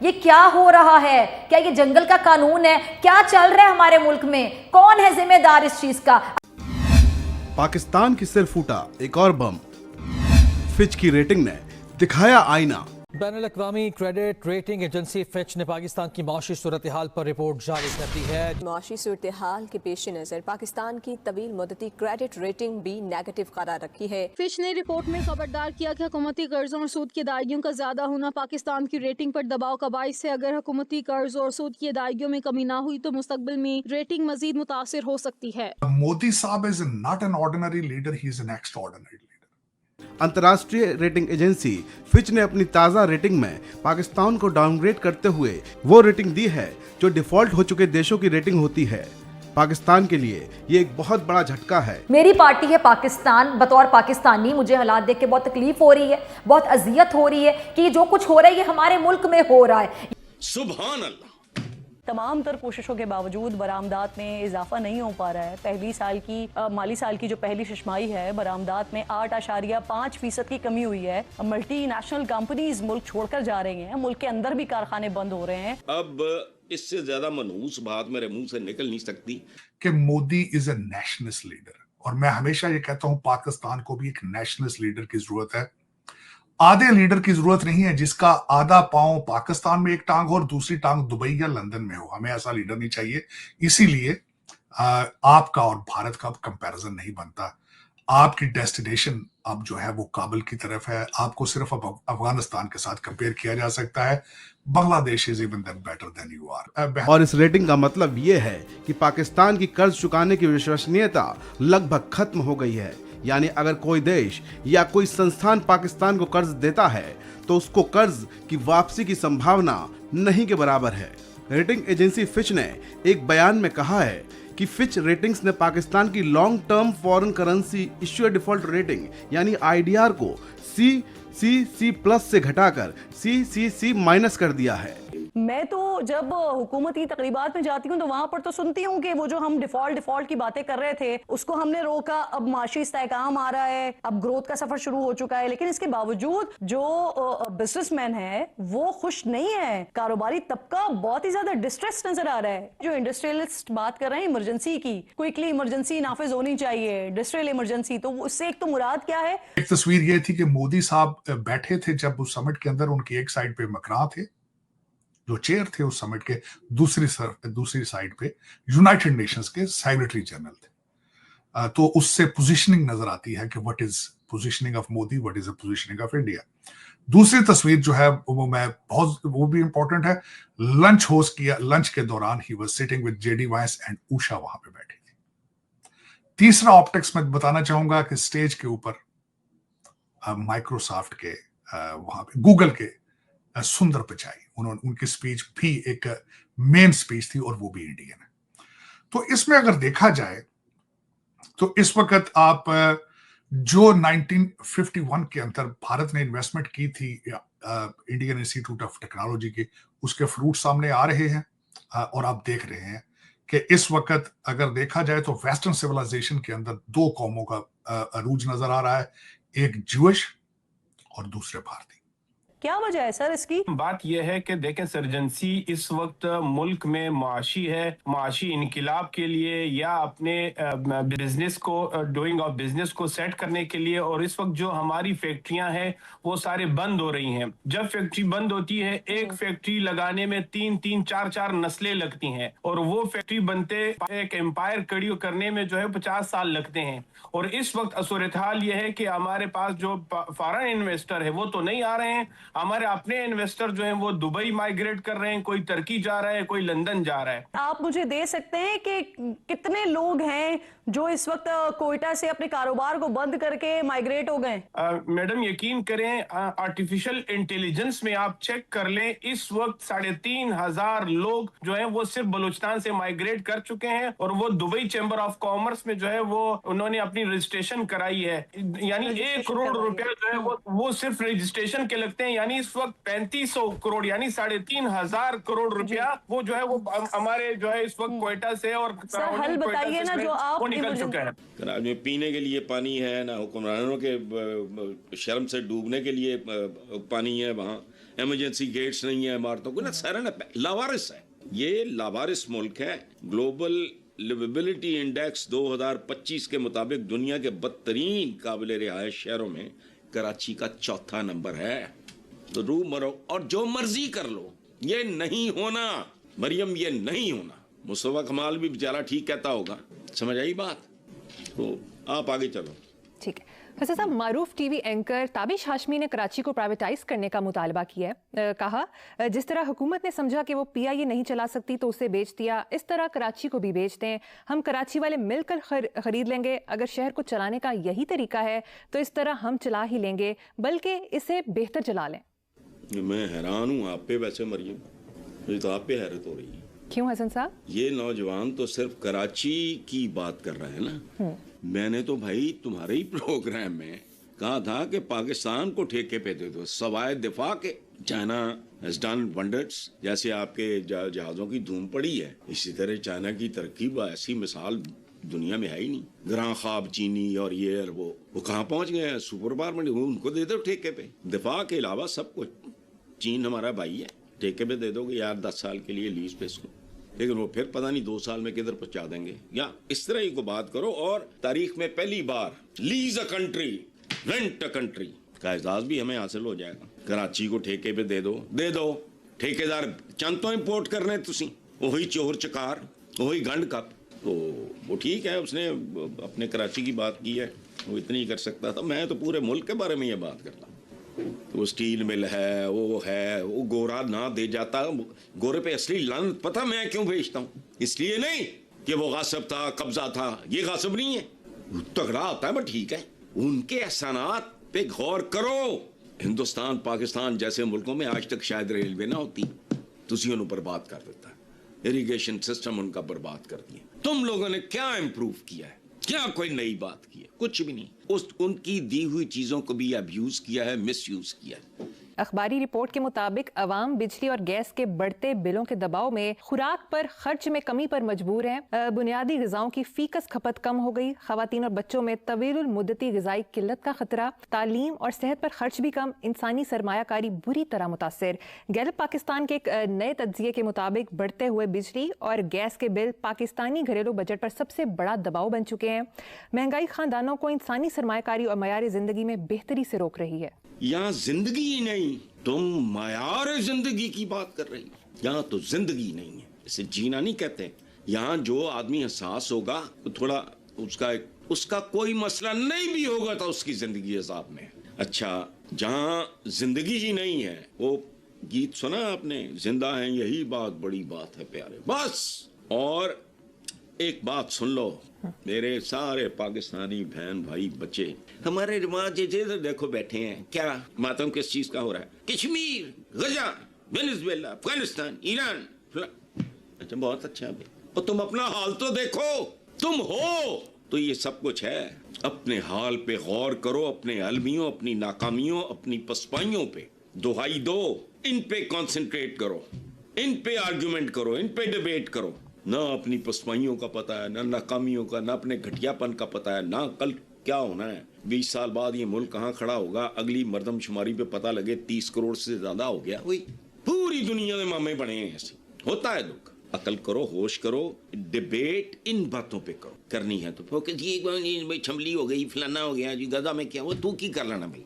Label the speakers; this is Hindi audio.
Speaker 1: ये क्या हो रहा है? क्या ये जंगल का कानून है? क्या चल रहा है हमारे मुल्क में? कौन है जिम्मेदार इस चीज का?
Speaker 2: पाकिस्तान की सिर फूटा एक और बम। फिच की रेटिंग ने दिखाया आईना।
Speaker 3: बैनुल-अक़वामी क्रेडिट रेटिंग एजेंसी फिच ने पाकिस्तान की माशी सूरत हाल पर रिपोर्ट जारी कर दी है।
Speaker 4: माशी सूरत हाल के पेश नज़र पाकिस्तान की तवील मुद्दती क्रेडिट रेटिंग भी नेगेटिव करार रखी है।
Speaker 5: फिच ने रिपोर्ट में खबरदार किया कि हुकूमती कर्जों और सूद की अदायगियों का ज्यादा होना पाकिस्तान की रेटिंग पर दबाव का बाइस है। अगर हुकूमती कर्ज और सूद की अदायगियों में कमी ना हुई तो मुस्तकबिल में रेटिंग मजीद मुतासिर हो सकती है।
Speaker 6: मोदी साहब is not an ordinary leader, he is an extraordinary leader.
Speaker 2: अंतर्राष्ट्रीय रेटिंग एजेंसी फिच ने अपनी ताज़ा रेटिंग में पाकिस्तान को डाउनग्रेड करते हुए वो रेटिंग दी है जो डिफॉल्ट हो चुके देशों की रेटिंग होती है। पाकिस्तान के लिए ये एक बहुत बड़ा झटका है।
Speaker 1: मेरी पार्टी है पाकिस्तान। बतौर पाकिस्तानी मुझे हालात देख के बहुत तकलीफ हो रही है, बहुत अजियत हो रही है कि जो कुछ हो रहा है ये हमारे मुल्क में हो रहा है।
Speaker 7: सुभान अल्लाह।
Speaker 8: तमाम तर कोशिशों के बावजूद बरामदात में इजाफा नहीं हो पा रहा है। पहली साल की माली साल की जो पहली शशमाही है, बरामदात में 8.5% की कमी हुई है। मल्टी नेशनल कंपनीज मुल्क छोड़कर जा रही हैं, मुल्क के अंदर भी कारखाने बंद हो रहे हैं।
Speaker 7: अब इससे ज्यादा मनहूस बात मेरे मुंह से निकल नहीं सकती
Speaker 6: कि Modi is a nationalist leader, और मैं हमेशा ये कहता हूं पाकिस्तान को भी एक नेशनलिस्ट लीडर की जरूरत है। आधे लीडर की जरूरत नहीं है जिसका आधा पांव पाकिस्तान में एक टांग हो और दूसरी टांग दुबई या लंदन में हो। हमें ऐसा लीडर नहीं चाहिए। इसीलिए आपका और भारत का कंपैरिजन नहीं बनता। आपकी डेस्टिनेशन अब जो है वो काबुल की तरफ है। आपको सिर्फ अब अफगानिस्तान के साथ कंपेयर किया जा सकता है। Bangladesh is even better than you are.
Speaker 2: और इस रेटिंग का मतलब ये है कि पाकिस्तान की कर्ज चुकाने की विश्वसनीयता लगभग खत्म हो गई है। यानी अगर कोई देश या कोई संस्थान पाकिस्तान को कर्ज देता है तो उसको कर्ज की वापसी की संभावना नहीं के बराबर है। रेटिंग एजेंसी फिच ने एक बयान में कहा है कि फिच रेटिंग्स ने पाकिस्तान की long term foreign currency issuer default rating यानी आईडीआर को CCC+ से घटाकर CCC- कर दिया है।
Speaker 8: मैं तो जब हुकूमती तकरीबात में जाती हूँ तो वहां पर तो सुनती हूँ कि वो जो हम डिफॉल्ट की बातें कर रहे थे उसको हमने रोका, अब माशी इस्तेहकाम आ रहा है, अब ग्रोथ का सफर शुरू हो चुका है। लेकिन इसके बावजूद जो बिजनेसमैन है वो खुश नहीं है। कारोबारी तबका बहुत ही ज्यादा डिस्ट्रेस नजर आ रहा है। जो इंडस्ट्रियलिस्ट बात कर रहे हैं इमरजेंसी की, क्विकली इमरजेंसी नाफिज होनी चाहिए, इंडस्ट्रियल इमरजेंसी, तो उससे एक तो मुराद क्या है?
Speaker 6: एक तस्वीर ये थी कि मोदी साहब बैठे थे जब उस समिट के अंदर, उनकी एक साइड पे मकरा थे जो चेयर थे उस समिट के, दूसरी साइड पे यूनाइटेड नेशंस के सेक्रेटरी जनरल थे। तो उससे पोजीशनिंग नजर आती है कि what is positioning of Modi, what is the positioning of India. दूसरी तस्वीर जो है वो भी इंपॉर्टेंट है। लंच होस्ट किया, लंच के दौरान ही was sitting with JD Vance and Usha वहां पे बैठी थी। तीसरा ऑप्टिक्स मैं बताना चाहूंगा कि स्टेज के ऊपर माइक्रोसॉफ्ट के वहां पे गूगल के सुंदर पिचाई, उनकी स्पीच भी एक मेन स्पीच थी और वो भी इंडियन है। तो इसमें अगर देखा जाए तो इस वक्त आप जो 1951 के अंदर भारत ने इन्वेस्टमेंट की थी इंडियन इंस्टीट्यूट ऑफ टेक्नोलॉजी के, उसके फ्रूट सामने आ रहे हैं। और आप देख रहे हैं कि इस वक्त अगर देखा जाए तो वेस्टर्न सिविलाइजेशन के अंदर दो कौमों का अरूज नजर आ रहा है, एक ज्यूइश और दूसरे भारतीय।
Speaker 8: क्या वजह है सर इसकी?
Speaker 9: बात यह है कि देखें, सर्जेंसी इस वक्त मुल्क में माशी है, माशी इनकिलाब के लिए या अपने बिजनेस को, डूइंग ऑफ बिजनेस को सेट करने के लिए। और इस वक्त जो हमारी फैक्ट्रियां हैं वो सारे बंद हो रही हैं। जब फैक्ट्री बंद होती है, एक फैक्ट्री लगाने में 3-3, 4-4 नस्लें लगती हैं और वो फैक्ट्री बनते एक एम्पायर खड़ी करने में जो है 50 साल लगते हैं। और इस वक्त सूरत हाल यह है कि हमारे पास जो फॉरेन इन्वेस्टर है वो तो नहीं आ रहे हैं, हमारे अपने इन्वेस्टर जो हैं वो दुबई माइग्रेट कर रहे हैं, कोई तुर्की जा रहा है, कोई लंदन जा रहा है।
Speaker 8: आप मुझे दे सकते हैं कि कितने लोग हैं जो इस वक्त कोयटा से अपने कारोबार को बंद करके माइग्रेट हो गए?
Speaker 9: मैडम यकीन करें, आर्टिफिशियल इंटेलिजेंस में आप चेक कर लें, इस वक्त 3,500 लोग जो हैं वो सिर्फ बलूचिस्तान से माइग्रेट कर चुके हैं और वो दुबई चैम्बर ऑफ कॉमर्स में जो है वो उन्होंने अपनी रजिस्ट्रेशन कराई है। यानी 1 करोड़ रुपया जो है वो सिर्फ रजिस्ट्रेशन के लगते हैं। यानी इस वक्त 3500 करोड़ यानी 3,500 करोड़ रुपया वो जो है वो हमारे जो है इस वक्त कोयटा से और
Speaker 8: हल बताइए ना जो आप
Speaker 9: निकल चुका है।
Speaker 7: आज में पीने के लिए पानी है ना, हुक्मरानों के शर्म से डूबने के लिए पानी है वहाँ इमरजेंसी गेट्स नहीं है इमारतों को ना, सारा ना लावारिस है। ये लावारिस मुल्क है। ग्लोबल लिवेबिलिटी इंडेक्स 2025 के मुताबिक दुनिया के बदतरीन काबिल रिहायश शहरों में कराची का चौथा नंबर है। तो रू मरो और जो मर्जी कर लो, ये नहीं होना मरियम, ये नहीं होना। मुस्तफा कमाल भी बेचारा ठीक कहता होगा, समझ आई बात? तो आप आगे चलो।
Speaker 4: ठीक है फैसल साहब, मारूफ टीवी एंकर ताबिश हाशमी ने कराची को प्राइवेटाइज करने का मुतालबा किया है। कहा जिस तरह हुकूमत ने समझा कि वो PIA नहीं चला सकती तो उसे बेच दिया, इस तरह कराची को भी बेच दें। हम कराची वाले मिलकर खरीद लेंगे। अगर शहर को चलाने का यही तरीका है तो इस तरह हम चला ही लेंगे, बल्कि इसे बेहतर चला लें।
Speaker 7: मैं हैरान हूँ आप पे वैसे मरियम, मुझे तो आप पे हैरत हो रही है।
Speaker 4: क्यों हसन साहब?
Speaker 7: ये नौजवान तो सिर्फ कराची की बात कर रहा है ना। मैंने तो भाई तुम्हारे ही प्रोग्राम में कहा था कि पाकिस्तान को ठेके पे दे दो सवाए दिफा के। चाइना हैज डन वंडर्स, जैसे आपके जहाजों की धूम पड़ी है, इसी तरह चाइना की तरकीब ऐसी मिसाल दुनिया में है ही नहीं। ग्रां ख्वाब चीनी और ये और वो कहाँ पहुंच गए हैं? सुपर पावर में उनको दे दो ठेके पे। दिफा के अलावा सब कुछ चीन हमारा भाई है, ठेके पे दे दोगे यार 10 साल के लिए लीज पे इसको, लेकिन वो फिर पता नहीं 2 साल में किधर पहुंचा देंगे। या इस तरह ही को बात करो। और तारीख में पहली बार lease a country rent a country का एजाज भी हमें हासिल हो जाएगा। कराची को ठेके पे दे दो। ठेकेदार चंद तो इंपोर्ट करने तुसी, वही चोर चकार, वही गंड कप। तो वो ठीक है, उसने अपने कराची की बात की है, वो इतनी ही कर सकता था। मैं तो पूरे मुल्क के बारे में ये बात करता हूँ। वो स्टील मिल है, वो गोरा ना दे जाता। गोरे पे असली लानत पता मैं क्यों भेजता हूँ? इसलिए नहीं कि वो गासिब था, कब्जा था। ये गासिब नहीं है, तगड़ा आता है, बट ठीक है। उनके एहसानात पे गौर करो। हिंदुस्तान पाकिस्तान जैसे मुल्कों में आज तक शायद रेलवे ना होती, तुसी उन्हें बर्बाद कर देता है। इरिगेशन सिस्टम उनका बर्बाद कर दिया। तुम लोगों ने क्या इम्प्रूव किया है? क्या कोई नई बात की है? कुछ भी नहीं। उनकी दी हुई चीजों को भी अब्यूज किया है, मिसयूज किया है।
Speaker 4: अखबारी रिपोर्ट के मुताबिक अवाम बिजली और गैस के बढ़ते बिलों के दबाव में खुराक पर खर्च में कमी पर मजबूर हैं। बुनियादी ग़िज़ाओं की फीकस खपत कम हो गई। ख़वातीन और बच्चों में तवीलुल मुद्दती ग़िज़ाई किल्लत का खतरा। तालीम और सेहत पर खर्च भी कम। इंसानी सरमायाकारी बुरी तरह मुतासर। गैलप पाकिस्तान के एक नए तज्ज़िये के मुताबिक बढ़ते हुए बिजली और गैस के बिल पाकिस्तानी घरेलू बजट पर सबसे बड़ा दबाव बन चुके हैं। महंगाई खानदानों को इंसानी सरमायाकारी और मयार ज़िंदगी में बेहतरी से रोक रही है।
Speaker 7: यहाँ जिंदगी ही नहीं, तुम मयार जिंदगी की बात कर रही। यहाँ तो जिंदगी नहीं है, इसे जीना नहीं कहते। यहाँ जो आदमी एहसास होगा तो थोड़ा उसका कोई मसला नहीं भी होगा तो उसकी जिंदगी अजाब में। अच्छा, जहाँ जिंदगी ही नहीं है, वो गीत सुना आपने, जिंदा है यही बात बड़ी बात है प्यारे, बस। और एक बात सुन लो मेरे सारे पाकिस्तानी बहन भाई बच्चे, हमारे रिवाज इधर देखो बैठे हैं, क्या मातम किस चीज का हो रहा है? कश्मीर, गजा, वेनेजुएला, अफगानिस्तान, ईरान। अच्छा, बहुत अच्छा है। और तुम अपना हाल तो देखो, तुम हो तो ये सब कुछ है। अपने हाल पे गौर करो, अपने अलमियों, अपनी नाकामियों, अपनी पसपाइयों पे दुहाई दो, इन पे कंसंट्रेट करो, इन पे आर्गुमेंट करो, इन पे डिबेट करो। ना अपनी पसमाइयों का पता है, ना नाकामियों का, ना अपने घटियापन का पता है, ना कल क्या होना है। 20 साल बाद ये मुल्क कहाँ खड़ा होगा, अगली मरदमशुमारी पे पता लगे 30 करोड़ से ज्यादा हो गया। वही पूरी दुनिया में मामे बने हैं। ऐसे होता है दुख। अकल करो, होश करो, डिबेट इन बातों पे करो। करनी है तो ये छमली हो गई, फलाना हो गया जी, दादा में क्या, वो तू की कर लेना भाई।